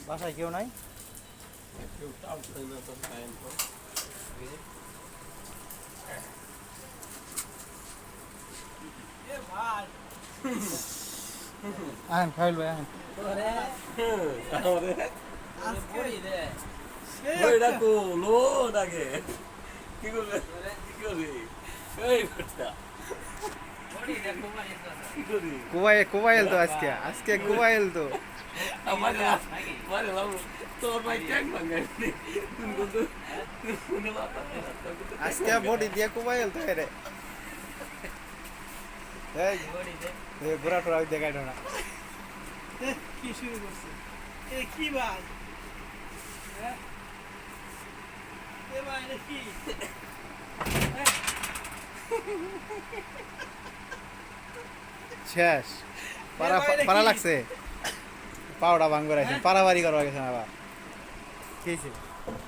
বাসায় কেউ নাই? আহেন খাইল ভাই আহেন। কুবাইল তো আজকে কুবাইল তো আজকে বডি দিয়ে কুবাইল তো রে বুড়া টোরা দেখাই না কি শুরু করছে এ কি ভাই এ ভাই এটা কি শেষ পারা লাগছে পাউডা ভাঙবে রাখছে পারাবাড়ি করা গেছে না আবার কি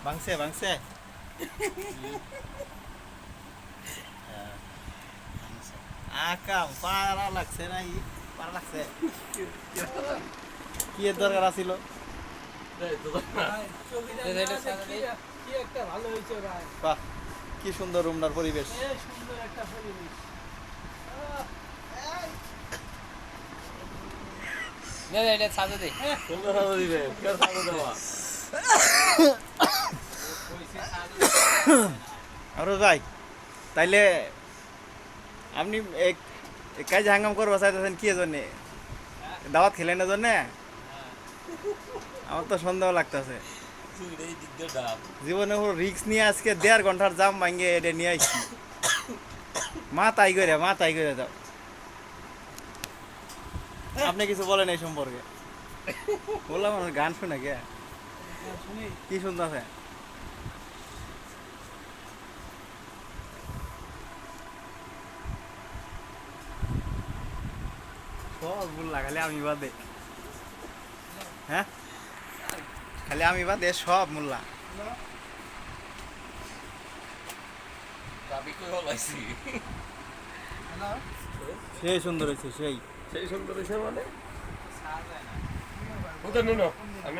ভাঙছে আকাম পারা লাগছে না পারা লাগছে কি এর দরকার আছিল কি একটা ভালো হয়েছে ভাই বাহ কি সুন্দর রুমটার পরিবেশ সুন্দর একটা পরিবেশ ভাই তাইলে আপনি কাজ হাঙ্গাম করবো চাইতেছেন কি জন্য দাওয়াত খেলেন না জন্য আমার তো সন্দেহ লাগতেছে জীবনে রিক্স নিয়ে আজকে 1.5 ঘন্টার জাম ভাঙে এটা নিয়ে আসছি মা তাই করে দাও আপনি কিছু বলেন এই সম্পর্কে বললাম আমার গান শুনে কে কি শুনতেছে সব বললা খালি আমি বাদে হ্যাঁ খালি আমি বাদে সব মোল্লা সেই সুন্দর হয়েছে সেই সুন্দর হয়েছে মানে আমি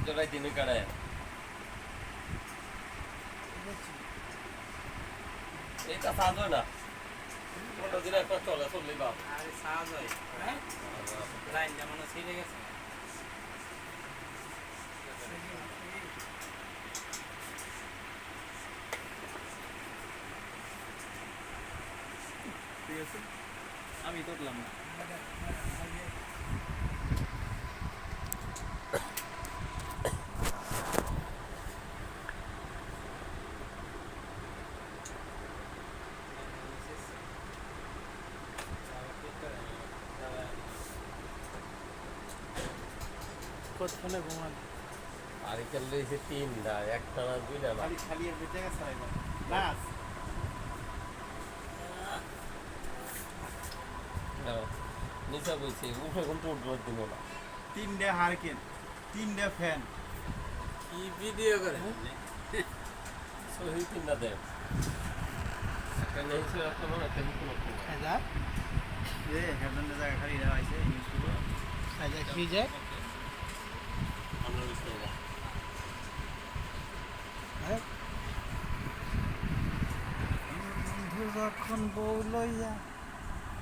জলাই দিনে কাড়ায় এইটা সাজ হয় না কোনটা দিনে একটা চললে বাপ আরে সাজ হয় হ্যাঁ লাইন যেমন ছিড়ে গেছে ঠিক আছে আমি তুললাম না কতক্ষণে ঘুমান আর এখানে এসে 3টা একটা না 2টা না খালি এর বেঁচে গেছে বাস নিচা বইছে উঠে কিন্তু উঠবার দিব না 3টে হারকেন 3টে ফ্যান কি ভিডিও করে সহি 3টা দেন একটা নিচে একটা মনে একটা নিচে খাজা হেডলাইনের জায়গা খালি দেওয়া হয়েছে খাজা কি যায় আমরা বুঝতে হ্যাঁ যখন বউ লইয়া